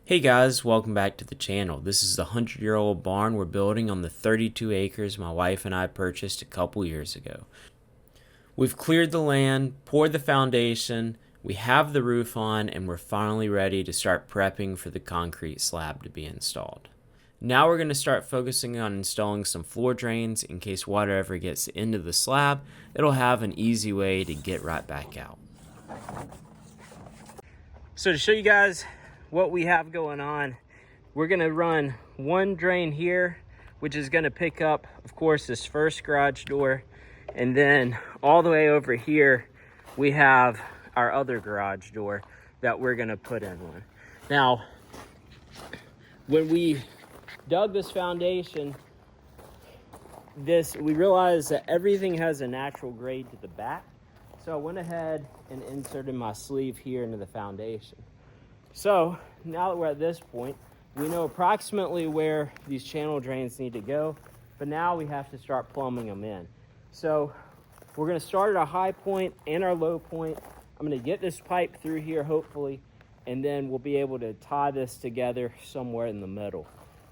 Hey guys, welcome back to the channel. This is the 100-year-old barn we're building on the 32 acres my wife and I purchased a couple years ago. We've cleared the land, poured the foundation, we have the roof on, and we're finally ready to start prepping for the concrete slab to be installed. Now we're going to start focusing on installing some floor drains in case water ever gets into the slab. It'll have an easy way to get right back out. So to show you guys what we have going on, we're gonna run one drain here, which is gonna pick up, of course, this first garage door, and then all the way over here we have our other garage door that we're gonna put in one. Now, when we dug this foundation, we realized that everything has a natural grade to the back, so I went ahead and inserted my sleeve here into the foundation. So now that we're at this point, we know approximately where these channel drains need to go, but now we have to start plumbing them in. So we're gonna start at our high point and our low point. I'm gonna get this pipe through here, hopefully, and then we'll be able to tie this together somewhere in the middle.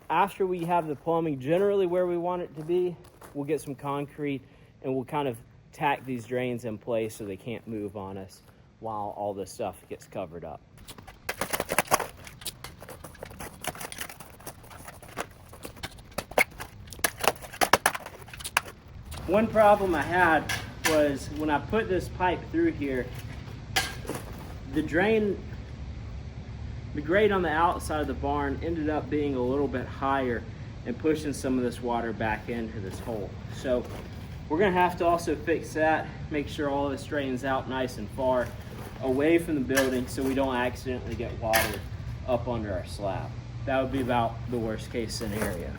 After we have the plumbing generally where we want it to be, we'll get some concrete and we'll kind of tack these drains in place so they can't move on us while all this stuff gets covered up. One problem I had was when I put this pipe through here, the grade on the outside of the barn ended up being a little bit higher and pushing some of this water back into this hole. So we're gonna have to also fix that, make sure all this drains out nice and far away from the building so we don't accidentally get water up under our slab. That would be about the worst case scenario.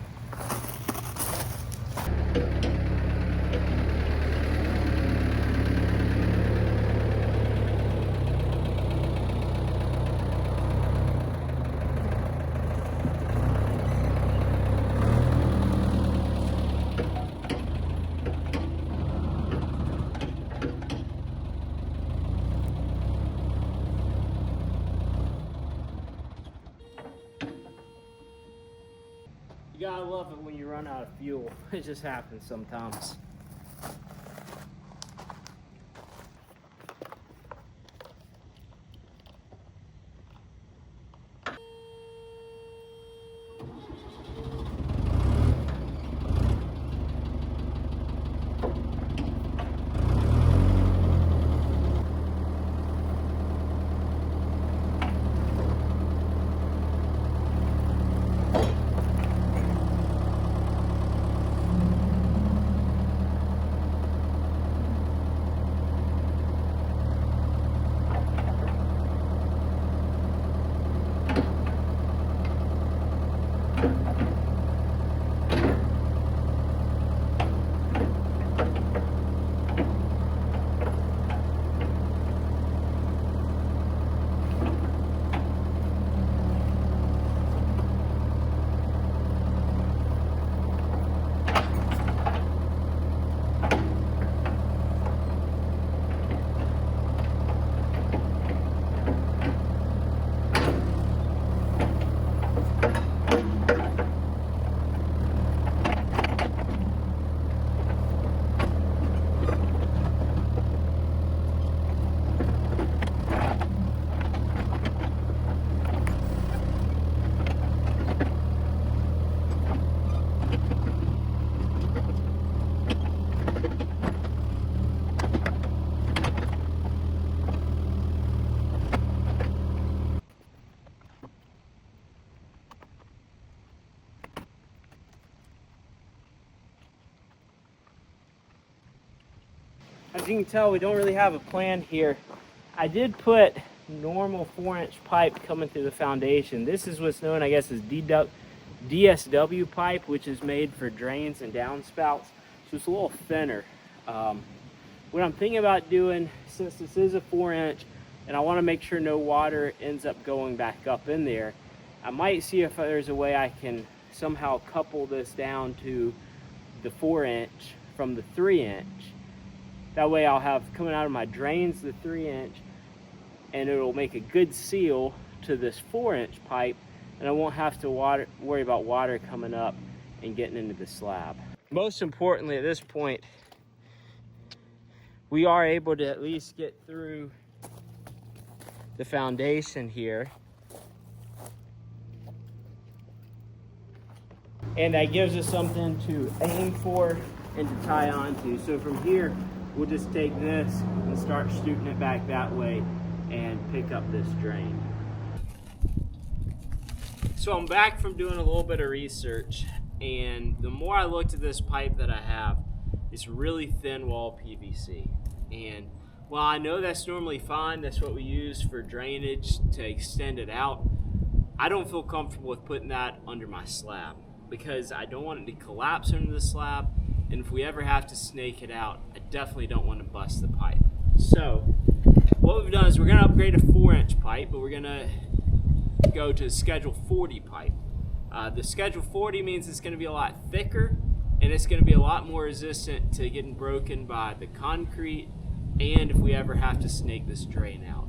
You gotta love it when you run out of fuel. It just happens sometimes. As you can tell, we don't really have a plan here. I did put normal 4-inch pipe coming through the foundation. This is what's known, I guess, as DSW pipe, which is made for drains and downspouts. So it's a little thinner. What I'm thinking about doing, since this is a 4-inch, and I want to make sure no water ends up going back up in there, I might see if there's a way I can somehow couple this down to the 4-inch from the 3-inch. That way I'll have coming out of my drains the 3-inch, and it'll make a good seal to this 4-inch pipe and I won't have to worry about water coming up and getting into the slab. Most importantly, at this point, we are able to at least get through the foundation here. And that gives us something to aim for and to tie onto. So from here, we'll just take this and start shooting it back that way and pick up this drain. So I'm back from doing a little bit of research, and the more I looked at this pipe that I have, it's really thin wall PVC. And while I know that's normally fine, that's what we use for drainage to extend it out, I don't feel comfortable with putting that under my slab because I don't want it to collapse under the slab, and if we ever have to snake it out, I definitely don't want to bust the pipe. So what we've done is we're going to upgrade a 4-inch pipe, but we're going to go to Schedule 40 pipe. The Schedule 40 means it's going to be a lot thicker, and it's going to be a lot more resistant to getting broken by the concrete and if we ever have to snake this drain out.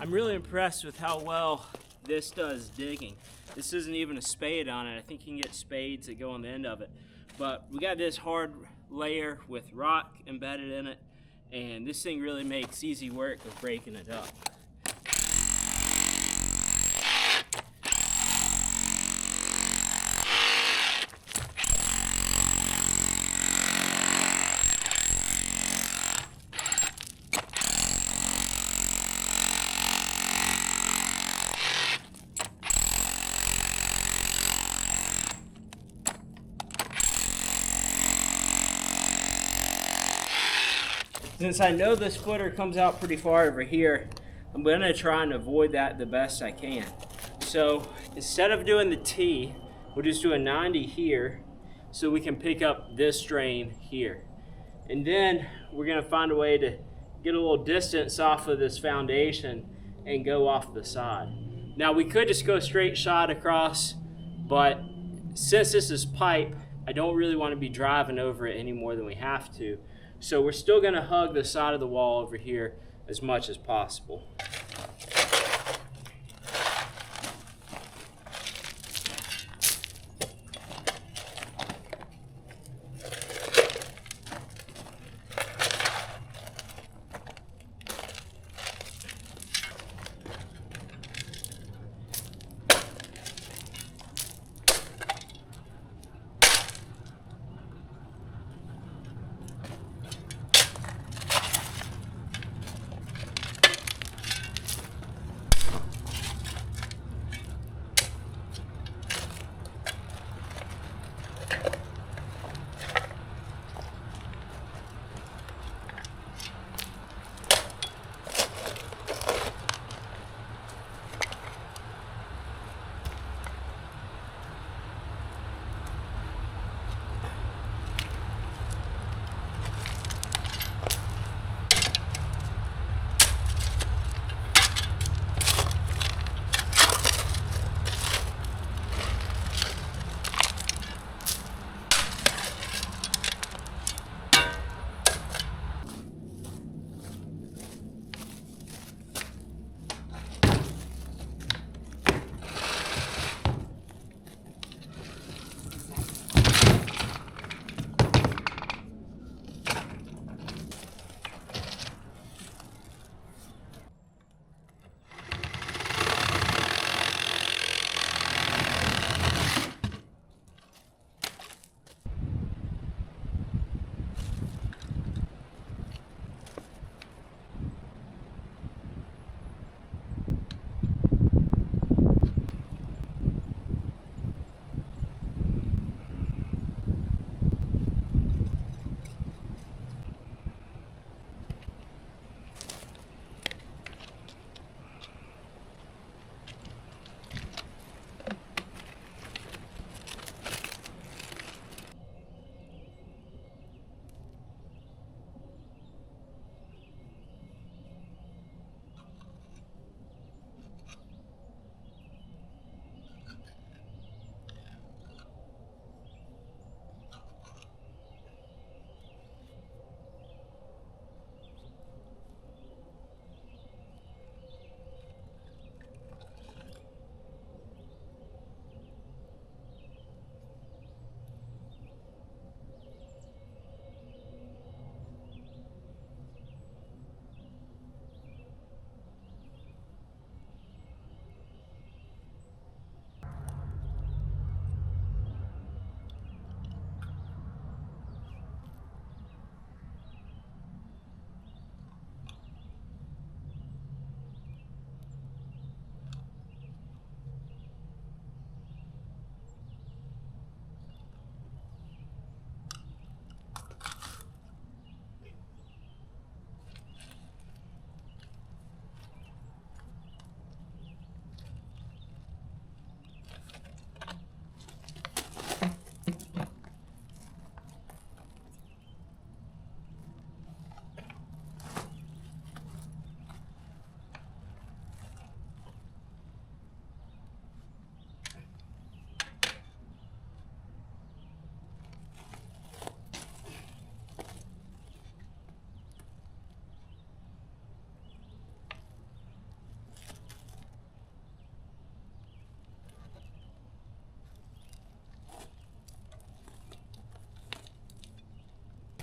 I'm really impressed with how well this does digging. This isn't even a spade on it. I think you can get spades that go on the end of it. But we got this hard layer with rock embedded in it, and this thing really makes easy work of breaking it up. Since I know this footer comes out pretty far over here, I'm going to try and avoid that the best I can. So instead of doing the T, we'll just do a 90 here so we can pick up this drain here. And then we're going to find a way to get a little distance off of this foundation and go off the side. Now we could just go straight shot across, but since this is pipe, I don't really want to be driving over it any more than we have to. So we're still going to hug the side of the wall over here as much as possible.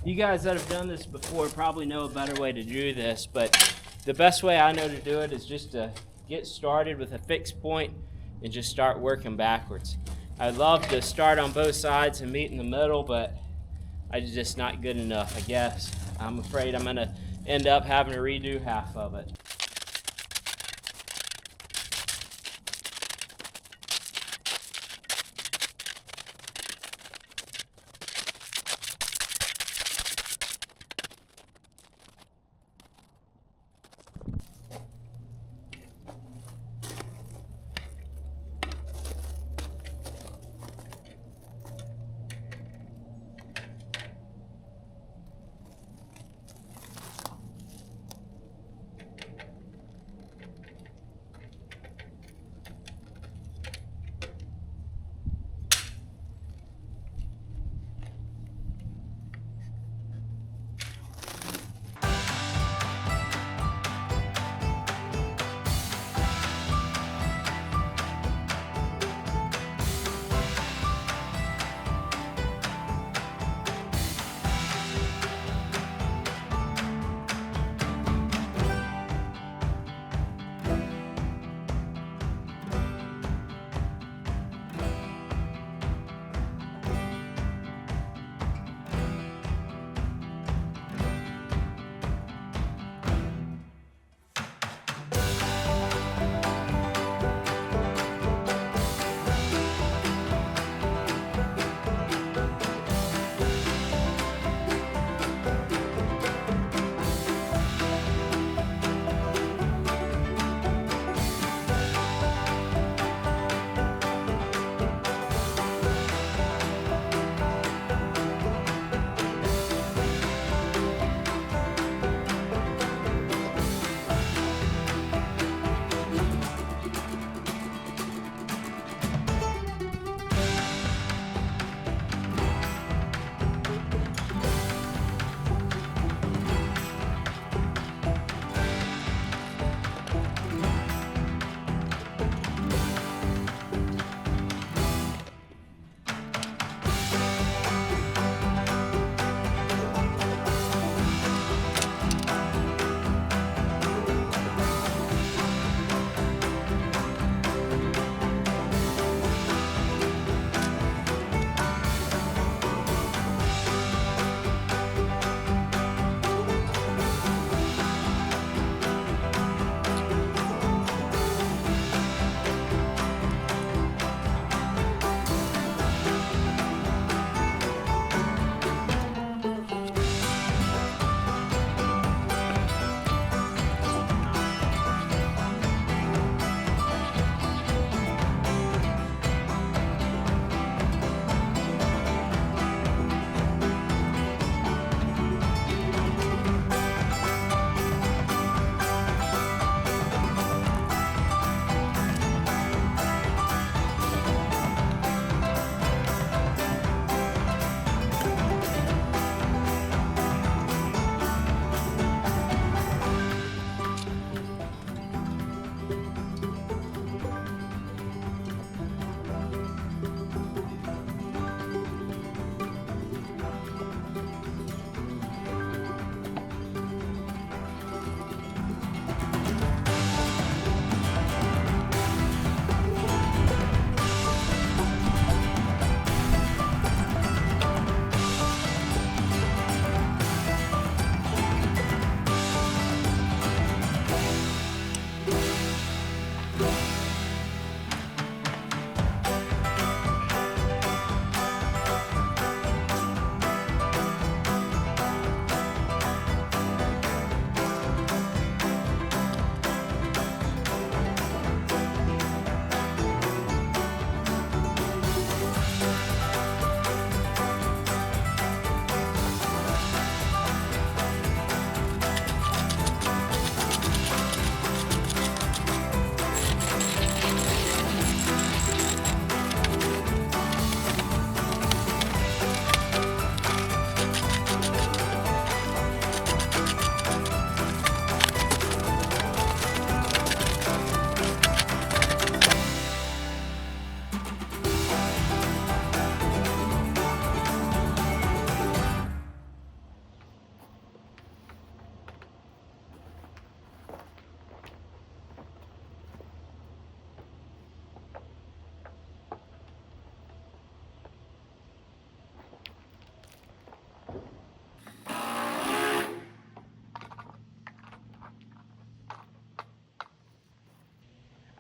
You guys that have done this before probably know a better way to do this, but the best way I know to do it is just to get started with a fixed point and just start working backwards. I'd love to start on both sides and meet in the middle, but I'm just not good enough, I guess. I'm afraid I'm gonna end up having to redo half of it.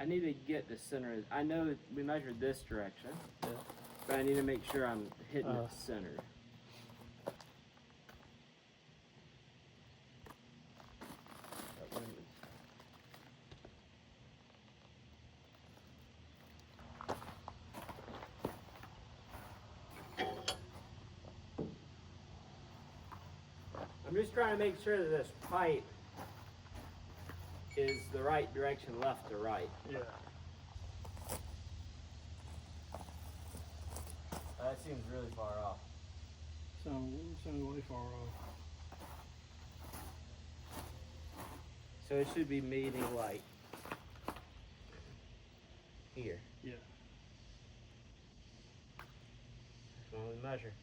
need to get the center. I know we measured this direction, but I need to make sure I'm hitting it centered. I'm just trying to make sure that this pipe is the right direction, left to right. Yeah. That seems really far off. Sounds way far off. So it should be meeting like here. Yeah. So we measure.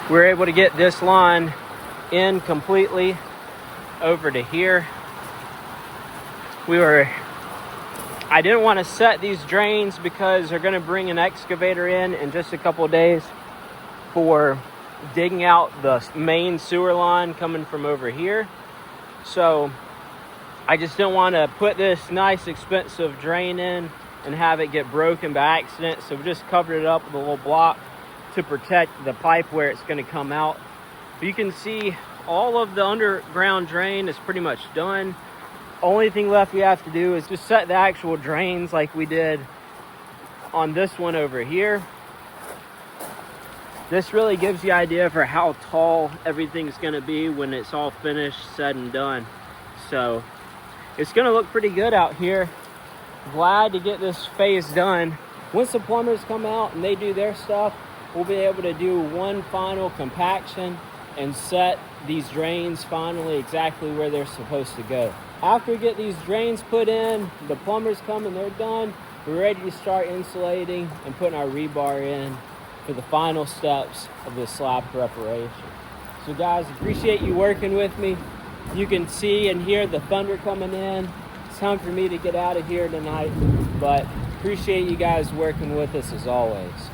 We were able to get this line in completely over to here. I didn't want to set these drains because they're going to bring an excavator in just a couple of days for digging out the main sewer line coming from over here. So I just didn't want to put this nice expensive drain in and have it get broken by accident. So we just covered it up with a little block to protect the pipe where it's going to come out. But you can see all of the underground drain is pretty much done. Only thing left we have to do is just set the actual drains like we did on this one over here. This really gives you an idea for how tall everything's going to be when it's all finished, said and done. So it's going to look pretty good out here. Glad to get this phase done. Once the plumbers come out and they do their stuff, we'll be able to do one final compaction and set these drains finally exactly where they're supposed to go. After we get these drains put in, the plumbers come and they're done, we're ready to start insulating and putting our rebar in for the final steps of the slab preparation. So guys, appreciate you working with me. You can see and hear the thunder coming in. It's time for me to get out of here tonight, but appreciate you guys working with us as always.